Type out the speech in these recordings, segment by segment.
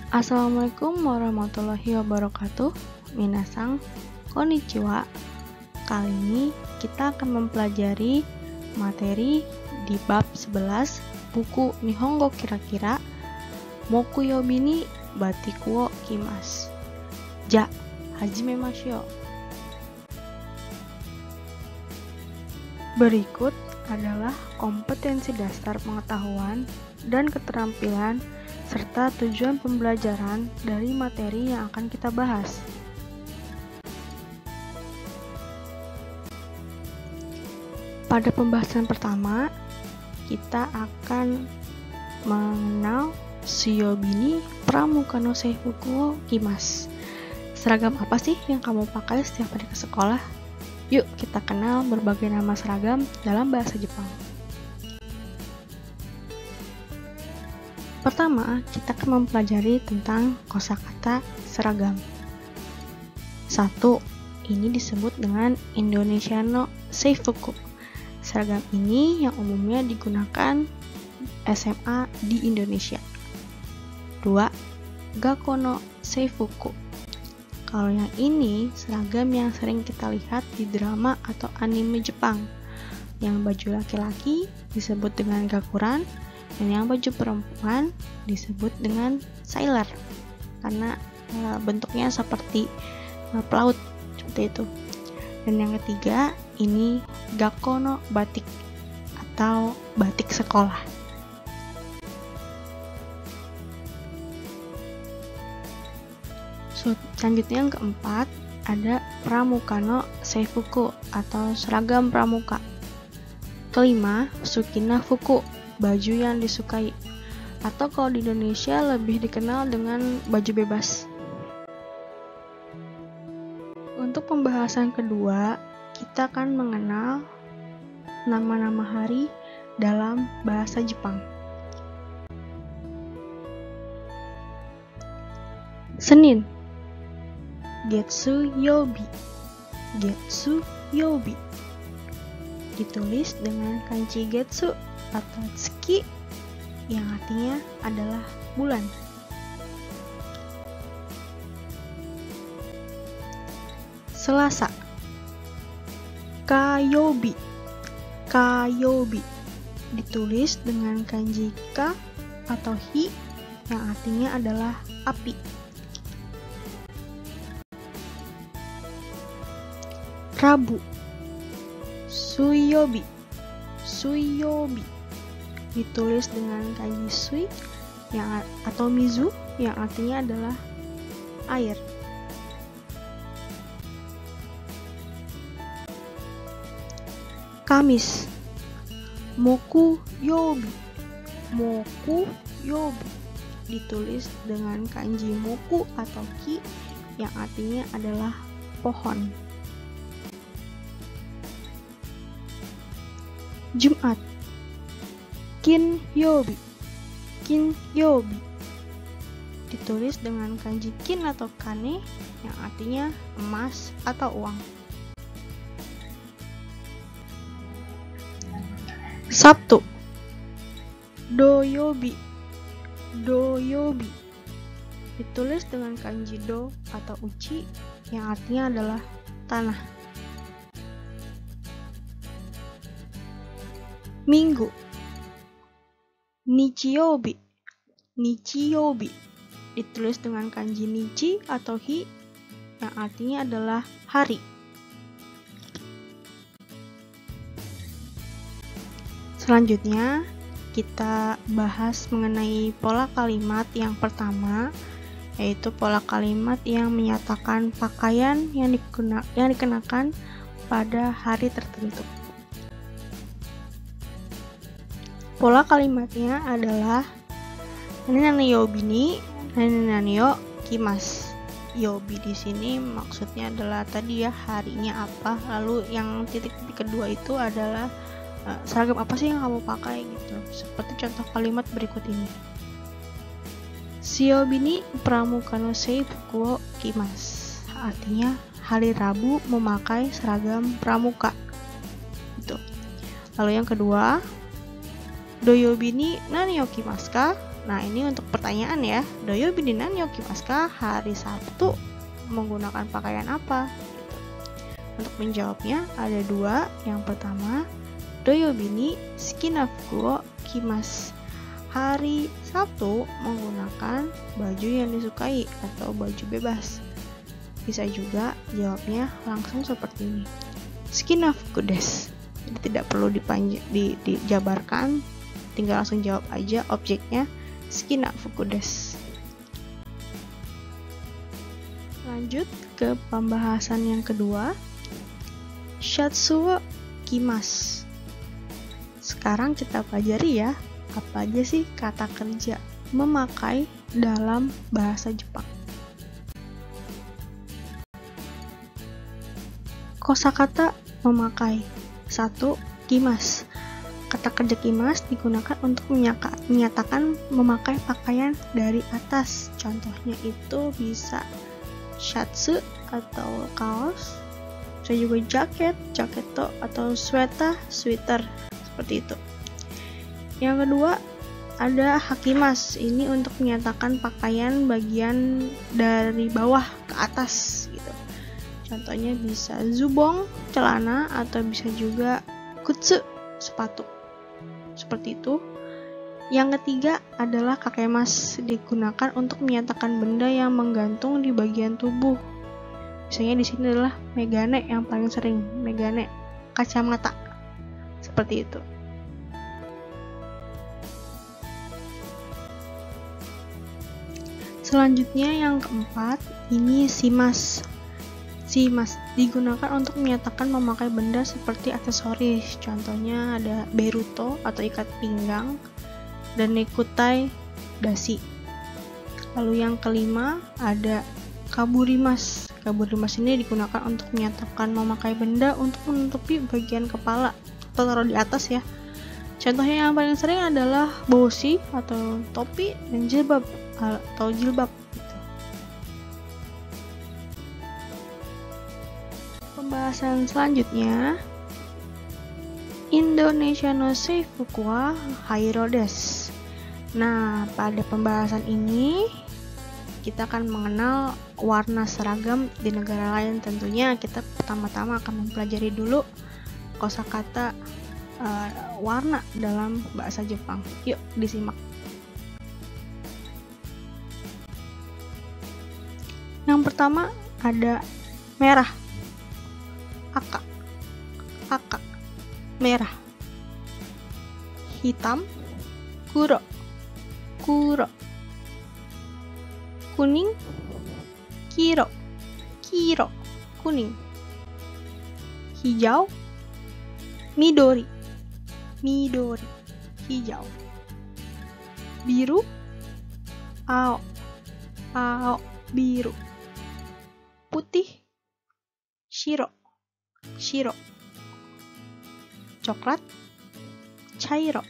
Assalamualaikum warahmatullahi wabarakatuh. Minasang, konnichiwa. Kali ini kita akan mempelajari materi di bab 11 buku Nihongo Kira-Kira Mokuyobi ni Batiku wo Kimasu. Ja, hajimemashou. Berikut adalah kompetensi dasar pengetahuan dan keterampilan serta tujuan pembelajaran dari materi yang akan kita bahas. Pada pembahasan pertama, kita akan mengenal Suyobi ni Pramuka no Seifuku wo Kimasu. Seragam apa sih yang kamu pakai setiap hari ke sekolah? Yuk kita kenal berbagai nama seragam dalam bahasa Jepang. Pertama, kita akan mempelajari tentang kosakata seragam. 1. Ini disebut dengan Indonesia no Seifuku. Seragam ini yang umumnya digunakan SMA di Indonesia. 2. Gakko no Seifuku. Kalau yang ini seragam yang sering kita lihat di drama atau anime Jepang. Yang baju laki-laki disebut dengan gakuran, dan yang baju perempuan disebut dengan sailor karena bentuknya seperti pelaut seperti itu. Dan yang ketiga ini gakko no batik atau batik sekolah. Selanjutnya yang keempat ada Pramuka no Seifuku atau seragam pramuka. Kelima, Sukina Fuku, baju yang disukai, atau kalau di Indonesia lebih dikenal dengan baju bebas. Untuk pembahasan kedua, kita akan mengenal nama-nama hari dalam bahasa Jepang. Senin, Getsu Yobi. Getsu Yobi ditulis dengan kanji Getsu atau tsuki yang artinya adalah bulan. Selasa, Kayobi. Kayobi ditulis dengan kanji ka atau hi yang artinya adalah api. Rabu, Suyobi. Suyobi ditulis dengan kanji sui yang atau mizu yang artinya adalah air. Kamis, Mokuyobi. Mokuyobi ditulis dengan kanji moku atau ki yang artinya adalah pohon. Jumat, Kinyobi. Kinyobi ditulis dengan kanji kin atau kane yang artinya emas atau uang. Sabtu, Doyobi. Doyobi ditulis dengan kanji do atau uchi yang artinya adalah tanah. Minggu, Nichiyobi. Nichiyobi ditulis dengan kanji nichi atau hi yang artinya adalah hari. Selanjutnya kita bahas mengenai pola kalimat yang pertama, yaitu pola kalimat yang menyatakan pakaian yang dikenakan pada hari tertentu. Pola kalimatnya adalah Nani yobi ni nani yo kimasu. Yobi di sini maksudnya adalah tadi ya harinya apa, lalu yang titik kedua itu adalah seragam apa sih yang kamu pakai gitu. Seperti contoh kalimat berikut ini. Suyobi ni Pramuka no Seifuku wo Kimasu. Artinya hari Rabu memakai seragam pramuka. Gitu. Lalu yang kedua, Doyobi ni nani o kimasu ka? Nah, ini untuk pertanyaan ya. Doyo bininan yokimasu ka? Hari Sabtu menggunakan pakaian apa? Gitu. Untuk menjawabnya ada dua. Yang pertama, doyo bini suki na fuku wo kimasu. Hari Sabtu menggunakan baju yang disukai atau baju bebas. Bisa juga jawabnya langsung seperti ini. Suki na fuku desu. Jadi tidak perlu dijabarkan, tinggal langsung jawab aja objeknya. Suki na fuku desu. Lanjut ke pembahasan yang kedua. Shatsu wo kimasu. Sekarang kita pelajari ya, apa aja sih kata kerja memakai dalam bahasa Jepang. Kosakata memakai. 1. Kimasu. Kata kerja kimasu digunakan untuk menyatakan memakai pakaian dari atas. Contohnya itu bisa shatsu atau kaos, bisa juga jaket, jaketo, atau sweater, seperti itu. Yang kedua, ada hakimas. Ini untuk menyatakan pakaian bagian dari bawah ke atas gitu. Contohnya bisa zubong, celana, atau bisa juga kutsu, sepatu. Seperti itu. Yang ketiga adalah kakemas, digunakan untuk menyatakan benda yang menggantung di bagian tubuh. Misalnya di sini adalah megane yang paling sering, megane, kacamata. Seperti itu. Selanjutnya yang keempat, ini shimasu. Shimasu digunakan untuk menyatakan memakai benda seperti aksesoris. Contohnya ada beruto atau ikat pinggang dan nekutai dasi. Lalu yang kelima ada kaburimas. Kaburimas ini digunakan untuk menyatakan memakai benda untuk menutupi bagian kepala atau taruh di atas ya. Contohnya yang paling sering adalah boshi atau topi dan jilbab atau jilbab gitu. Pembahasan selanjutnya, Indonesia no seifuku wa hairo desu. Nah, pada pembahasan ini kita akan mengenal warna seragam di negara lain. Tentunya kita pertama-tama akan mempelajari dulu kosakata warna dalam bahasa Jepang. Yuk disimak. Yang pertama ada merah, aka, merah. Hitam, kuro, kuning, kiro, kuning. Hijau, midori, hijau. Biru, ao, biru. Putih, shiro. Coklat, cairo.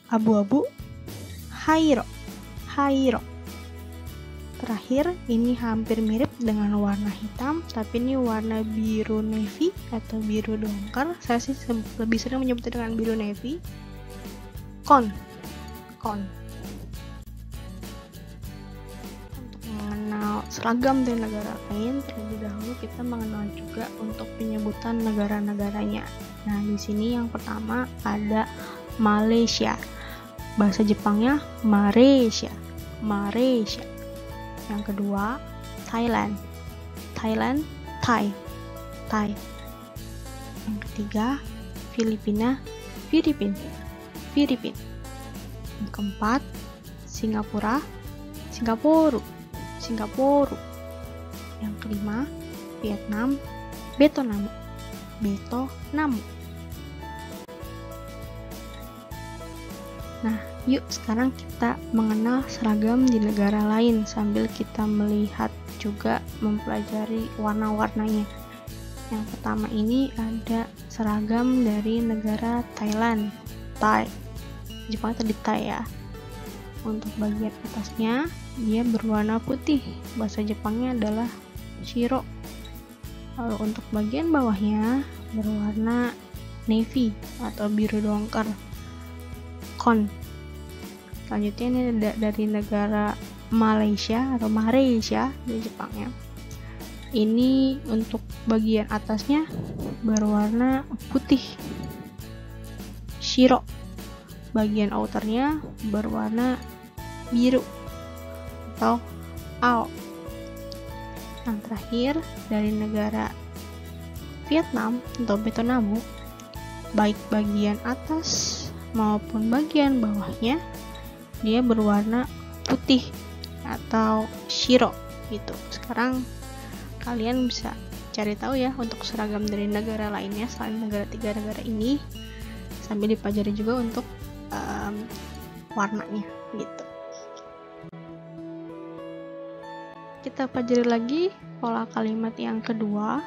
Abu-abu, hairo. Terakhir, ini hampir mirip dengan warna hitam, tapi ini warna biru navy atau biru dongker. Saya sih lebih sering menyebutnya dengan biru navy. Kon. Untuk mengenal seragam dari negara lain, terlebih dahulu kita mengenal juga untuk penyebutan negara-negaranya. Nah, di sini yang pertama ada Malaysia. Bahasa Jepangnya Malaysia. Yang kedua, Thailand, Thai. Yang ketiga, Filipina, Filipin. Yang keempat, Singapura, Singapuru. Yang kelima, Vietnam, Betonamu. Nah, yuk sekarang kita mengenal seragam di negara lain sambil kita melihat juga mempelajari warna-warnanya. Yang pertama ini ada seragam dari negara Thailand, Thai. Jepang tadi Thai ya. Untuk bagian atasnya dia berwarna putih. Bahasa Jepangnya adalah shiro. Lalu untuk bagian bawahnya berwarna navy atau biru dongker. kon. Selanjutnya ini dari negara Malaysia atau Malaysia di Jepang ya. Ini untuk bagian atasnya berwarna putih, shiro. Bagian outernya berwarna biru atau ao. Yang terakhir dari negara Vietnam atau Vietnam, baik bagian atas maupun bagian bawahnya dia berwarna putih atau shiro gitu. Sekarang kalian bisa cari tahu ya untuk seragam dari negara lainnya selain tiga negara ini, sambil dipelajari juga untuk warnanya gitu. Kita pelajari lagi pola kalimat yang kedua,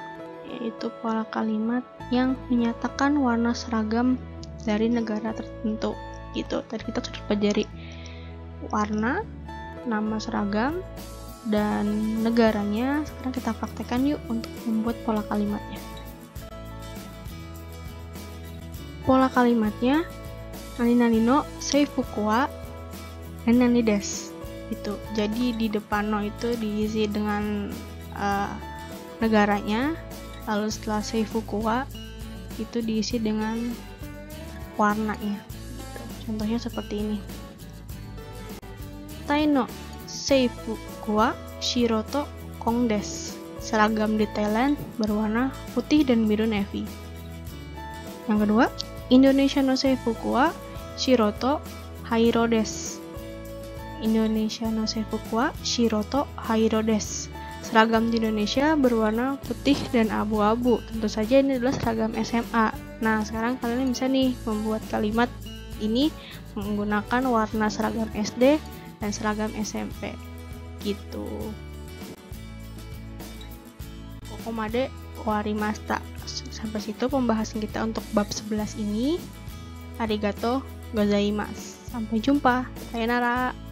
yaitu pola kalimat yang menyatakan warna seragam dari negara tertentu gitu. Tadi kita sudah pelajari warna, nama seragam, dan negaranya. Sekarang kita praktekkan yuk untuk membuat pola kalimatnya. Pola kalimatnya nani no seifuku wa nani desu. Itu. Jadi di depan no itu diisi dengan negaranya, lalu setelah seifuku wa itu diisi dengan warnanya. Gitu. Contohnya seperti ini. Tai no seifuku wa shiro to kong desu. Seragam di Thailand berwarna putih dan biru navy. Yang kedua, Indonesia no seifuku wa shiro to hairo desu. Indonesia no seifuku wa shiro to hairo desu. Seragam di Indonesia berwarna putih dan abu-abu. Tentu saja ini adalah seragam SMA. Nah, sekarang kalian bisa nih membuat kalimat ini menggunakan warna seragam SD dan seragam SMP gitu. Kokomade warimashita. Sampai situ pembahasan kita untuk bab 11 ini. Arigato gozaimasu. Sampai jumpa. Sayonara.